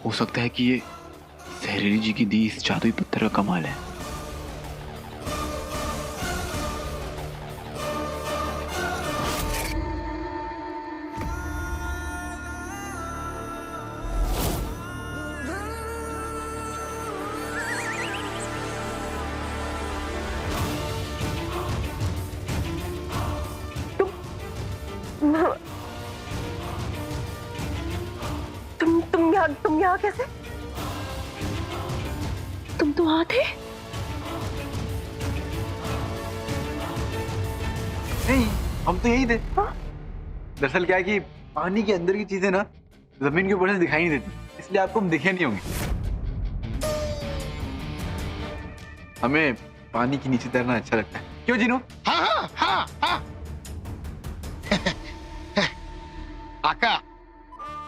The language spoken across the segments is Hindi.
हो सकता है कि ये सहरेली जी की दी इस जादुई पत्थर का कमाल है। तुम यहाँ कैसे? तुम तो वहां थे? नहीं, हम तो यही थे। दरअसल क्या है कि पानी के अंदर की चीजें ना जमीन के ऊपर से दिखाई नहीं देती, इसलिए आपको हम दिखे नहीं होंगे। हमें पानी के नीचे तैरना अच्छा लगता है, क्यों जीनू? हाँ हाँ हाँ हाँ। आका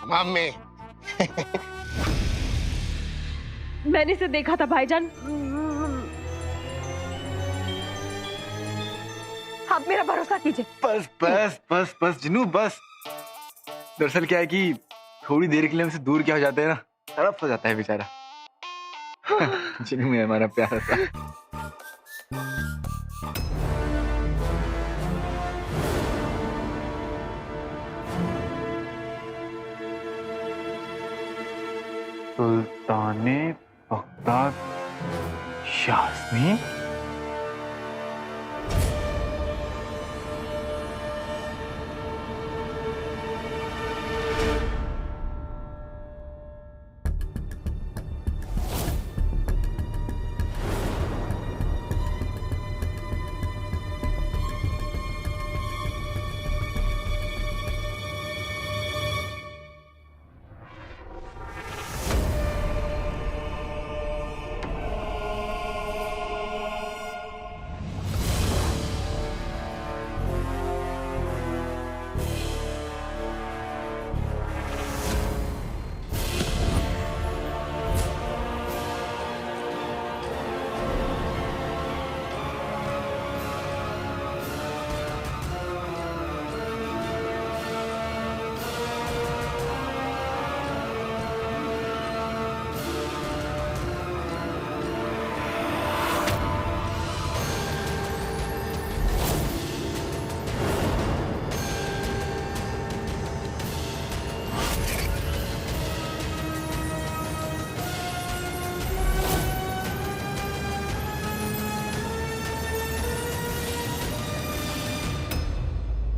हमाम में मैंने इसे देखा था भाईजान। आप मेरा भरोसा कीजिए। बस बस बस बस जिनू बस। दरअसल क्या है कि थोड़ी देर के लिए हमसे दूर क्या हो जाते हैं ना, तड़प हो जाता है बेचारा। जिनू है हमारा प्यारा सा। सुल्ताने बगदाद यास्मीन।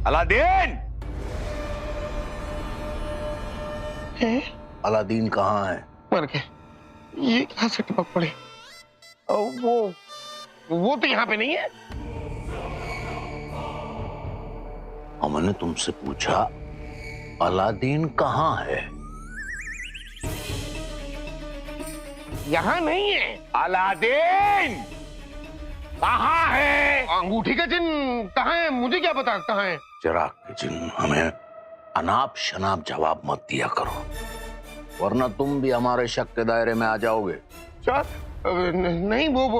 अलादीन! अलादीन कहाँ है? मर गए। ये कहाँ से टपक पड़े? वो तो यहाँ पे नहीं है। हमने तुमसे पूछा अलादीन कहाँ है? यहाँ नहीं है। अलादीन कहाँ है? अंगूठी का चिन्ह कहाँ है? मुझे क्या पता कहाँ है? चिराग के चिन्ह हमें अनाप शनाप जवाब मत दिया करो, वरना तुम भी हमारे शक के दायरे में आ जाओगे। नहीं वो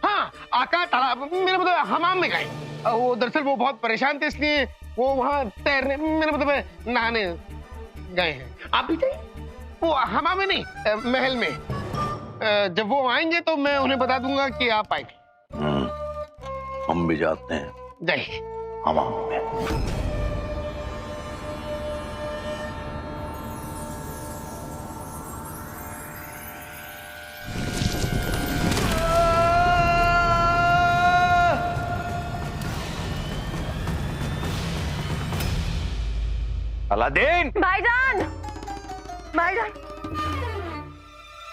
हाँ आका तालाब मेरा मतलब हमाम में गए। वो दरअसल वो बहुत परेशान थे, इसलिए वो वहाँ तैरने मेरा मतलब नहाने गए हैं। आप भी थे? वो हमाम में नहीं, महल में। जब वो आएंगे तो मैं उन्हें बता दूंगा कि आप आएंगे। हम भी जाते हैं जाइए हमाम में। अलादीन! भाईजान, भाईजान।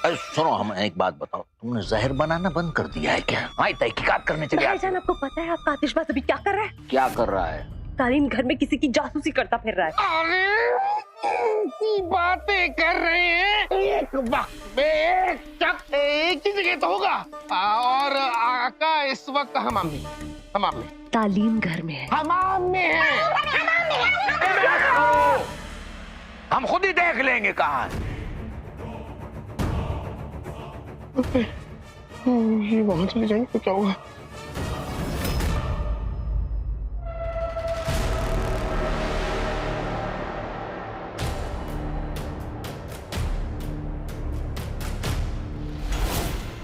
अरे सुनो, हम एक बात बताओ, तुमने जहर बनाना बंद कर दिया है क्या? हाँ, तहकीकात करने चले आते भाईजान, हो। आपको पता है आपका आतिशबाज अभी क्या कर रहा है? क्या कर रहा है? तालीम घर में किसी की जासूसी करता फिर रहा है। अरे बातें कर रहे हैं, एक वक्त में एक शख्स एक ही जगह तो होगा। और आका इस वक्त हमाम में तालीम घर में है। हमाम में है। हम खुद ही देख लेंगे कहाँ है। ये वहां चले जाएंगे तो क्या होगा?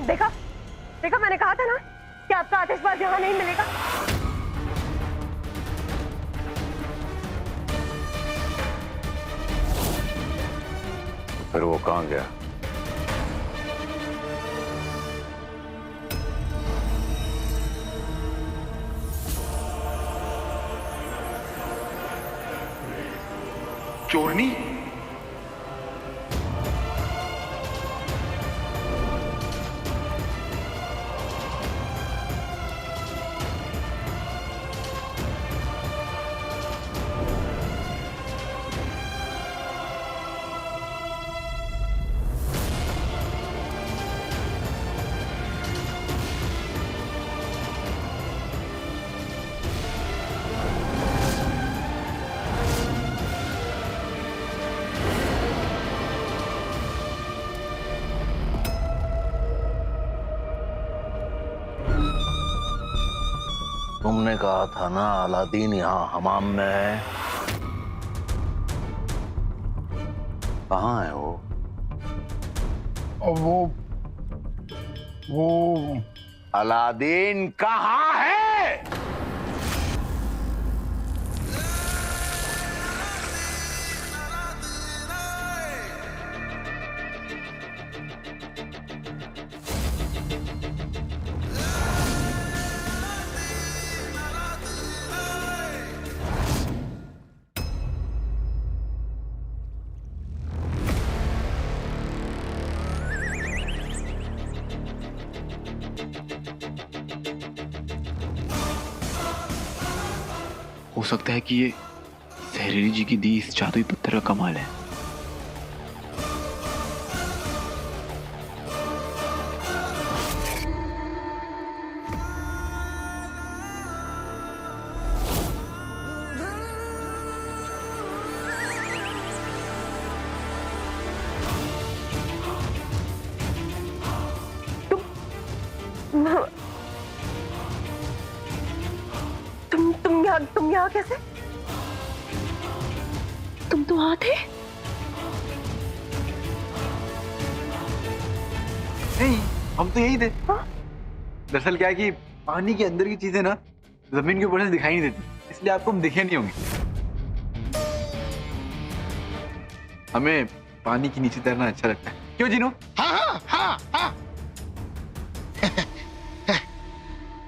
देखा देखा, मैंने कहा था ना कि आपका आतिशबाज यहाँ नहीं मिलेगा। फिर वो कहाँ गया? चोरनी? तुमने कहा था ना अलादीन यहाँ हमाम में है। कहाँ है वो? और वो अलादीन कहाँ है? हो सकता है कि ये सहरेली जी की दी इस जादुई पत्थर का कमाल है। तुम यहाँ कैसे? तुम तो वहां थे? नहीं, हम तो यही थे। दरअसल क्या है कि पानी के अंदर की चीजें ना जमीन के ऊपर से दिखाई नहीं देती, इसलिए आपको हम दिखे नहीं होंगे। हमें पानी के नीचे तैरना अच्छा लगता है, क्यों जीनू? हाँ हाँ हाँ हाँ।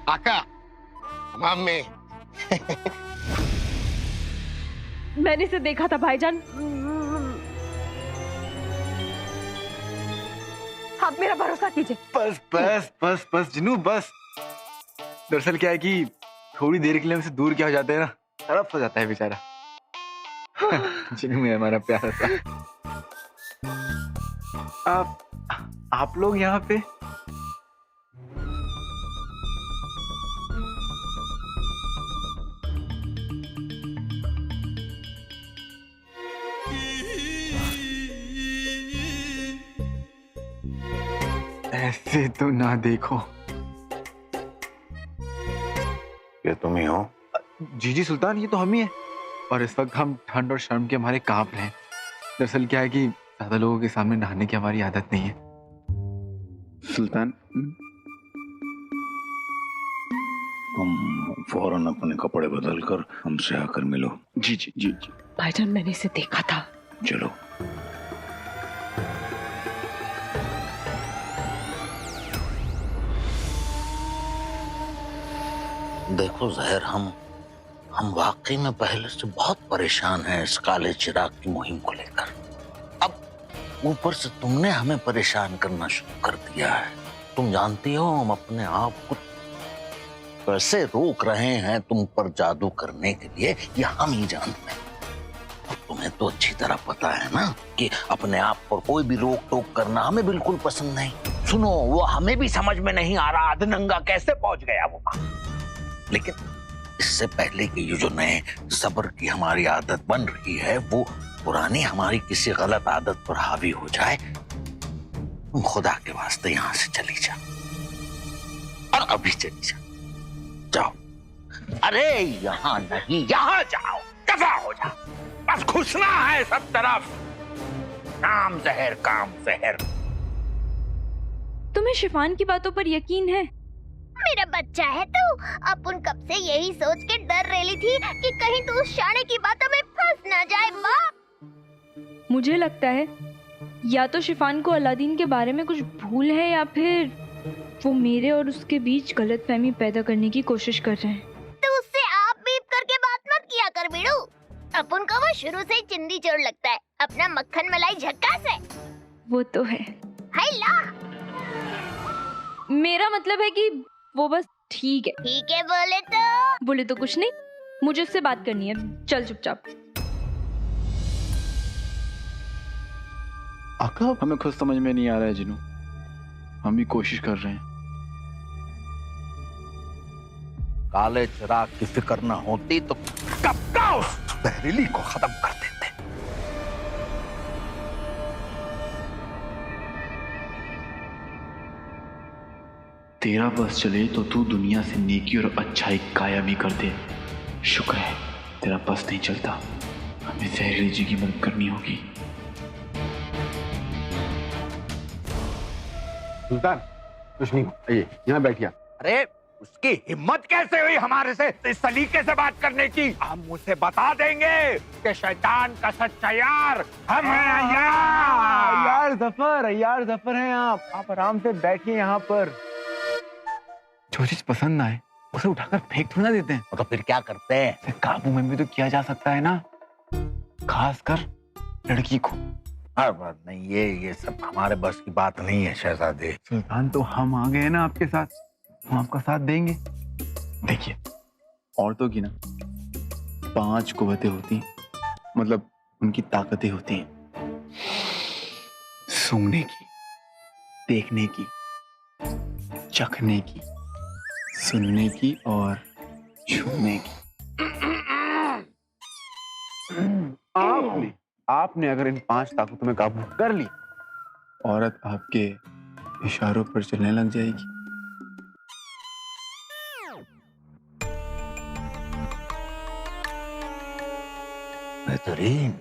आका हमाम में मैंने इसे देखा था भाईजान। आप मेरा भरोसा कीजिए। बस बस बस बस जिनू बस। दरअसल क्या है कि थोड़ी देर के लिए हमसे दूर क्या हो जाते हैं ना, तड़प हो जाता है बेचारा। जिनू में हमारा प्यारा सा। आप लोग यहाँ पे? ऐसे तो ना देखो। ये तुम ही हो? जी जी सुल्तान, ये तो हम ही हैं। और इस वक्त हम ठंड और शर्म के मारे कांप रहे हैं। दरअसल क्या है कि ज्यादा लोगों के सामने नहाने की हमारी आदत नहीं है। सुल्तान, तुम फौरन अपने कपड़े बदल कर हमसे आकर मिलो। जी जी जी जी। भाईजान मैंने इसे देखा था। चलो। देखो जहर, हम वाकई में पहले से बहुत परेशान हैं इस काले चिराग की मुहिम को लेकर। अब ऊपर से तुमने हमें परेशान करना शुरू कर दिया है। तुम जानती हो हम अपने आप को कैसे रोक रहे हैं तुम पर जादू करने के लिए, ये हम ही जानते हैं। और तुम्हें तो अच्छी तरह पता है ना कि अपने आप पर कोई भी रोक टोक करना हमें बिल्कुल पसंद नहीं। सुनो, वो हमें भी समझ में नहीं आ रहा अधनंगा कैसे पहुंच गया वो। लेकिन इससे पहले कि ये जो नए सब्र की हमारी आदत बन रही है वो पुरानी हमारी किसी गलत आदत पर हावी हो जाए, तुम खुदा के वास्ते यहां से चली जा, और अभी चली जा। जाओ। अरे यहां नहीं, यहां जाओ, दफा हो जाओ। बस घुसना है सब तरफ। काम जहर, काम जहर। तुम्हें शिफान की बातों पर यकीन है? मेरा बच्चा है तो अपन कब से यही सोच के डर रही थी कि कहीं तू उस शाणे की बातों में फंस ना जाए बाप। मुझे लगता है या तो शिफान को अलादीन के बारे में कुछ भूल है या फिर वो मेरे और उसके बीच गलतफहमी पैदा करने की कोशिश कर रहे हैं। तो उससे आप बीप करके बात मत किया कर बीड़ू। अपन को वो शुरू से ही चिंदी चोर लगता है, अपना मक्खन मलाई झक्कास है। वो तो है। हाय ला। मेरा मतलब है कि वो बस ठीक है। ठीक है बोले तो कुछ नहीं, मुझे उससे बात करनी है। चल चुपचाप। आका हमें खुद समझ में नहीं आ रहा है जिनू, हम भी कोशिश कर रहे हैं। काले चिराग की फिक्र न होती तो कब का उस जहरीली को खत्म कर देते। तेरा बस चले तो तू दुनिया से नेकी और अच्छाई कायम ही कर दे। शुक्र है तेरा बस नहीं चलता, हमें जहरीली जी की मदद करनी होगी। सुल्तान कुछ नहीं, आइए यहाँ बैठिए। अरे उसकी हिम्मत कैसे हुई हमारे से इस सलीके से बात करने की? हम उसे बता देंगे कि शैतान का सच्चा यार हम हैं। यार जफर हैं आप आराम से बैठिए यहाँ पर। जो चीज पसंद ना आए उसे उठाकर फेंक थोड़ा ना देते हैं। तो फिर क्या करते हैं? इसे काबू में भी तो किया जा सकता है ना, खासकर लड़की को। हर बात नहीं, ये सब हमारे बस की बात नहीं है शहजादे। सुल्तान तो हम आ गए ना आपके साथ, हम आपका साथ देंगे। देखिए औरतों की ना 5 कुव्वतें होती, मतलब उनकी ताकतें होती हैं। सूंघने की, देखने की, चखने की, सुनने की और छूने की। आपने अगर इन 5 ताकतों में काबू कर ली, औरत आपके इशारों पर चलने लग जाएगी। बेहतरीन।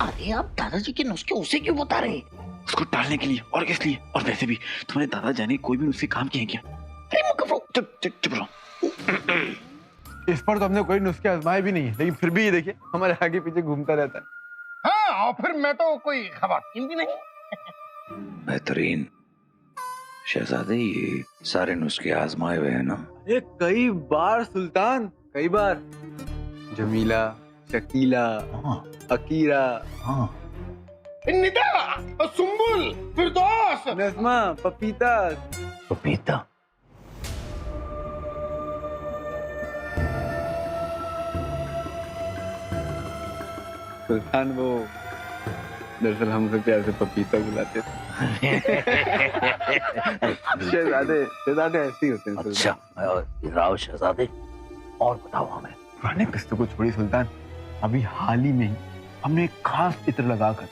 अरे आप दादाजी के नुस्खे उसे क्यों बता रहे? उसको टालने के लिए, और किस लिए? और वैसे भी तुम्हारे दादा जाने कोई भी नुस्खे काम किए हैं क्या? चुप रहो। इस पर तो हमने कोई नुस्खे आजमाए भी नहीं है, लेकिन फिर भी ये देखिए हमारे आगे पीछे घूमता रहता है। हाँ, और फिर मैं तो कोई खवातीन भी नहीं। बेहतरीन शहजादे, ये सारे नुस्खे आजमाए हुए हैं ना? ये कई बार सुल्तान, कई बार। जमीला, शकीला, अकीरा, निदा, सुम्बुल, फिरदौस, नज़्मा, पपीता। पपीता? सुल्तान वो दरअसल हमसे प्यार से पपीता बुलाते थे। शहजादे ऐसे ही होते हैं। अच्छा राव शहजादे, और बताओ हमें। पुराने किस्सों को छोड़ी सुल्तान, अभी हाल ही में ही हमने एक खास इत्र लगाकर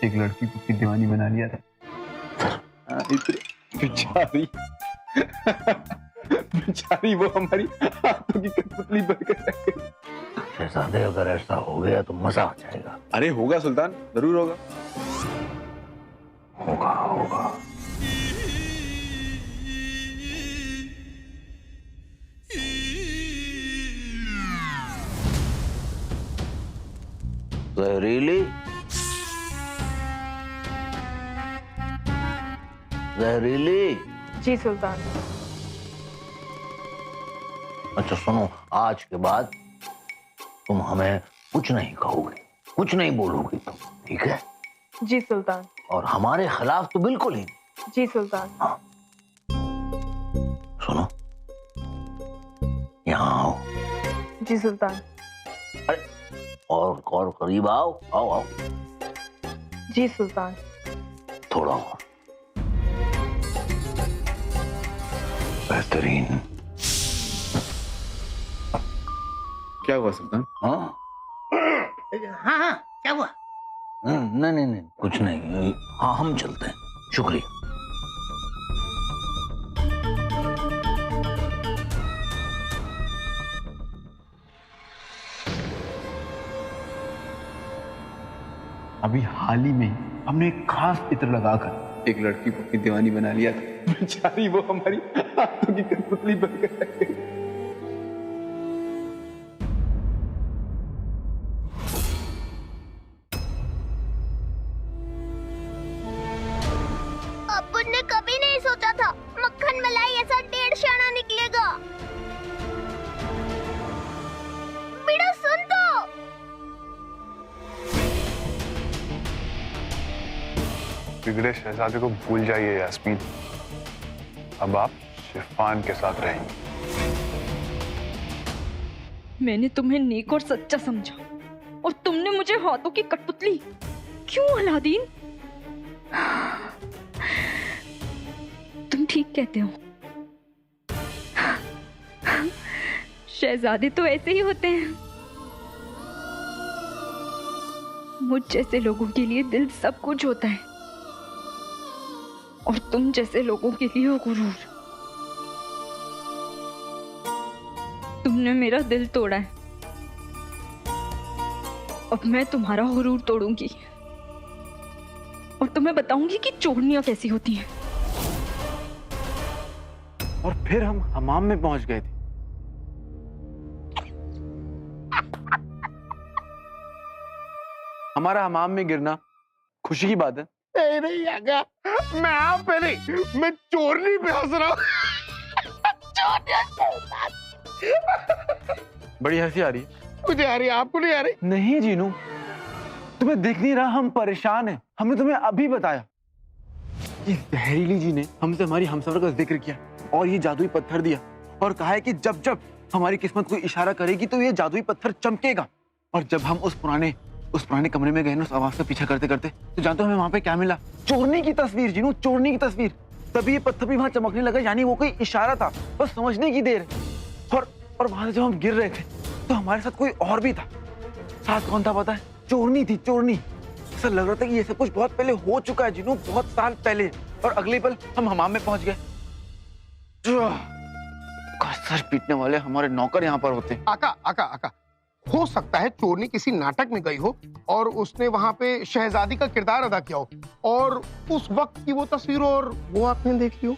एक लड़की को अपनी दीवानी बना लिया था। बेचारी बेचारी वो हमारी हाथों की कठपुतली बनकर रह गई। शहजादे अगर ऐसा हो गया तो मजा आ जाएगा। अरे होगा सुल्तान, जरूर होगा। होगा। जहरीली, जहरीली। जी सुल्तान। अच्छा सुनो, आज के बाद तुम हमें कुछ नहीं कहोगे, कुछ नहीं बोलोगी तुम, ठीक है? जी सुल्तान। और हमारे खिलाफ तो बिल्कुल ही। जी सुल्तान। हाँ। सुनो, यहाँ आओ। जी सुल्तान। अरे और करीब आओ। जी सुल्तान। थोड़ा और। बेहतरीन। क्या हुआ सुल्तान? हाँ, क्या हुआ? नहीं, कुछ नहीं। हाँ, हम चलते हैं, शुक्रिया। अभी हाल ही में हमने एक खास इत्र लगाकर एक लड़की को अपनी दीवानी बना लिया था, बेचारी वो हमारी हाथों की कठपुतली बन गई। अपुन ने कभी नहीं सोचा था मक्खन मलाई ऐसा 1.5 शाना निकलेगा। बेटा सुन तो। बिगड़े शहजादे को भूल जाइए यास्मीन, अब आप शिफान के साथ रहेंगे। मैंने तुम्हें नेक और सच्चा समझा और तुमने मुझे हाथों की कठपुतली। क्यों अलादीन? तुम ठीक कहते हो, शहजादे तो ऐसे ही होते हैं। मुझ जैसे लोगों के लिए दिल सब कुछ होता है और तुम जैसे लोगों के लिए गुरूर। तुमने मेरा दिल तोड़ा है, अब मैं तुम्हारा गुरूर तोड़ूंगी और तुम्हें बताऊंगी कि चोरनियां कैसी होती हैं। और फिर हम हमाम में पहुंच गए थे। हमारा हमाम में गिरना खुशी की बात है। नहीं नहीं आका, मैं आप पे नहीं, मैं चोरनी पे हंस रहा हूँ। बड़ी हंसी आ रही है। मुझे आ रही है, आपको नहीं आ रही? नहीं जीनू, तुम्हें दिख नहीं रहा, हम परेशान हैं। हमने तुम्हें अभी बताया कि जहरीली जी ने हमसे हमारी हमसफर का जिक्र किया और ये जादुई पत्थर दिया और कहा है कि जब जब हमारी किस्मत को इशारा करेगी तो ये जादुई पत्थर चमकेगा। और जब हम उस पुराने कमरे में गए ना, उस आवाज का पीछा करते करते, तो जानते हो हमें वहां पे क्या मिला? चोरनी की तस्वीर जीनू, चोरनी की तस्वीर। तभी ये पत्थर भी वहां चमकने लगा, यानी वो कोई इशारा था, बस समझने की देर है। और वहां से जब हम गिर रहे थे तो हमारे साथ कोई और भी था। साथ कौन था पता है? चोरनी थी, चोरनी। ऐसा लग रहा था कि ये सब कुछ बहुत पहले हो चुका है जीनू, बहुत साल पहले। और अगले पल हम हमाम में पहुंच गए। सर पीटने वाले हमारे नौकर यहाँ पर होते। आका, हो सकता है चोरनी किसी नाटक में गई हो और उसने वहां पे शहजादी का किरदार अदा किया हो और उस वक्त की वो तस्वीर और वो आपने देख ली हो।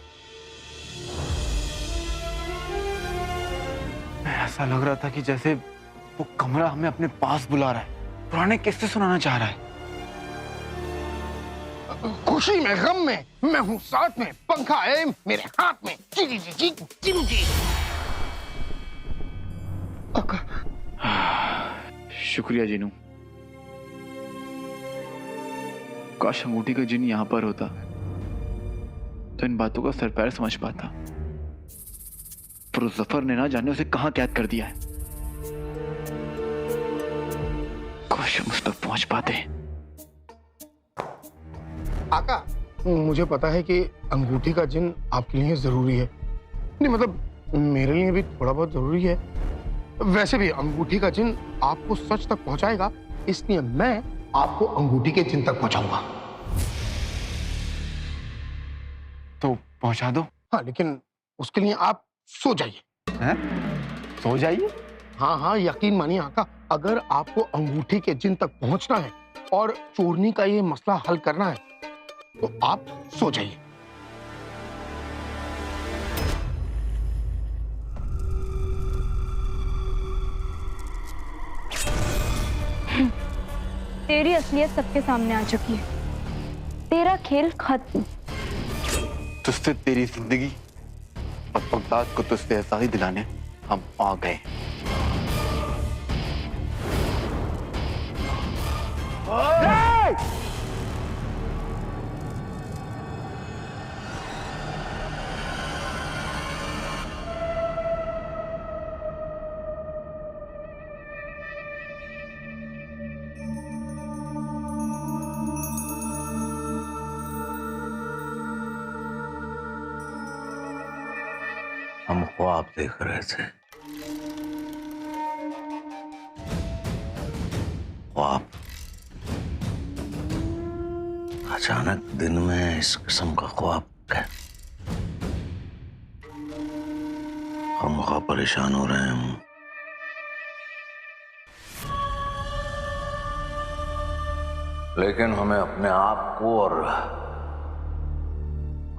ऐसा लग रहा था कि जैसे वो कमरा हमें अपने पास बुला रहा है, पुराने किस्से सुनाना चाह रहा है। खुशी में, गम में, मैं हूँ साथ में, पंखा है मेरे हाथ में। जी जी जी जी जी जी। शुक्रिया जीनू। काश अंगूठी का जिन यहाँ पर होता तो इन बातों का सर पैर समझ पाता, पर उस जफर ने ना जाने उसे कहाँ कैद कर दिया है। काश हम उस तक पहुंच पाते। आका, मुझे पता है कि अंगूठी का जिन आपके लिए जरूरी है, नहीं मतलब मेरे लिए भी थोड़ा बहुत जरूरी है। वैसे भी अंगूठी का जिन आपको सच तक पहुंचाएगा, इसलिए मैं आपको अंगूठी के जिन तक पहुंचाऊंगा। तो पहुंचा दो। हाँ, लेकिन उसके लिए आप सो जाइए। हैं? सो जाइए? हाँ, यकीन मानिए आका, अगर आपको अंगूठी के जिन तक पहुंचना है और चोरनी का ये मसला हल करना है तो आप सो जाइए। तेरी असलियत सबके सामने आ चुकी है। तेरा खेल खत्म। तुझसे तेरी जिंदगी और बगदाद को तुझसे एहसास दिलाने हम आ गए। हम ख्वाब देख रहे थे, ख्वाब। अचानक दिन में इस किस्म का ख्वाब क्या? हम परेशान हो रहे हैं हम। लेकिन हमें अपने आप को और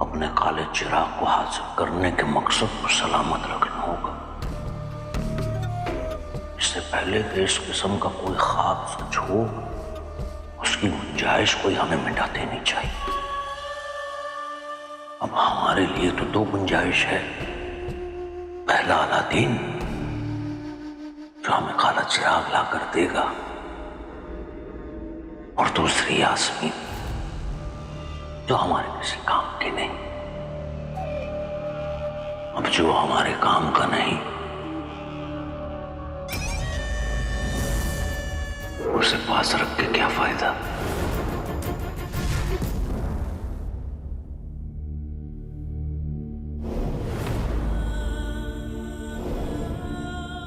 अपने काले चिराग को हासिल करने के मकसद को सलामत रखना होगा। इससे पहले कि इस किस्म का कोई ख्वाब सच हो, उसकी गुंजाइश कोई हमें मिटा देनी चाहिए। अब हमारे लिए तो दो गुंजाइश है। पहला अलादीन, जो हमें काला चिराग ला कर देगा, और दूसरी यास्मीन, जो हमारे किसी काम की नहीं। अब जो हमारे काम का नहीं, उसे पास रख के क्या फायदा।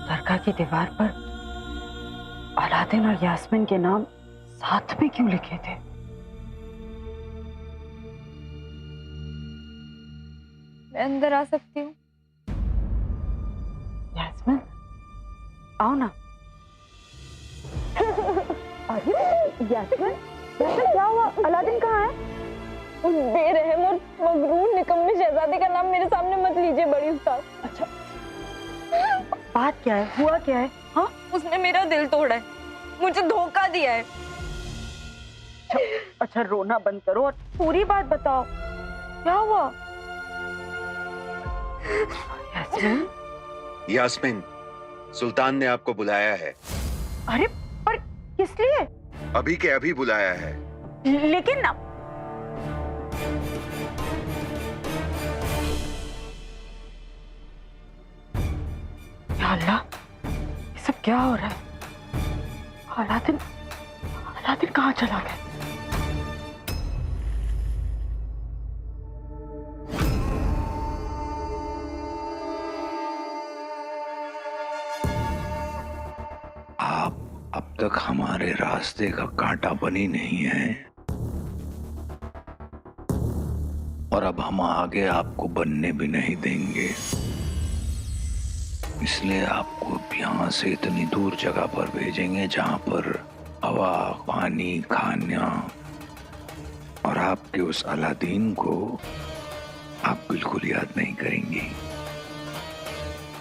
दरगाह की दीवार पर अलादीन और यास्मीन के नाम साथ में क्यों लिखे थे? मैं अंदर आ सकती हूँ? यास्मीन, आओ ना। अरे यास्मीन, क्या हुआ? अलादीन कहाँ है? उस बेरहम और मगरूर निकम्मे शहजादे का नाम मेरे सामने मत लीजिए बड़ी उस्ताद। अच्छा, बात क्या है? हुआ क्या है? हाँ, उसने मेरा दिल तोड़ा है, मुझे धोखा दिया है। अच्छा, रोना बंद करो और पूरी बात बताओ, क्या हुआ? यास्मीन, यास्मीन, सुल्तान ने आपको बुलाया है। अरे पर किस लिए? अभी के अभी बुलाया है। लेकिन अब या अल्लाह, ये सब क्या हो रहा है? अलादीन कहाँ चला गया? आप अब तक हमारे रास्ते का कांटा बनी नहीं है, और अब हम आगे आपको बनने भी नहीं देंगे। इसलिए आपको यहां से इतनी दूर जगह पर भेजेंगे जहां पर हवा, पानी, खाना और आपके उस अलादीन को आप बिल्कुल याद नहीं करेंगी।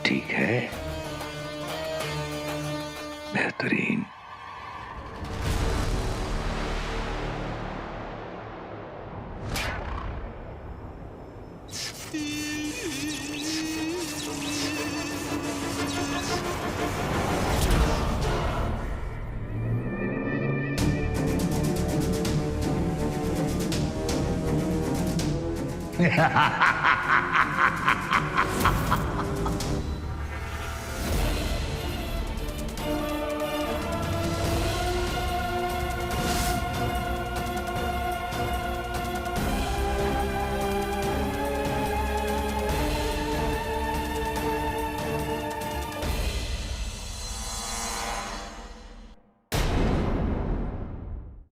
ठीक है? बेहतरीन।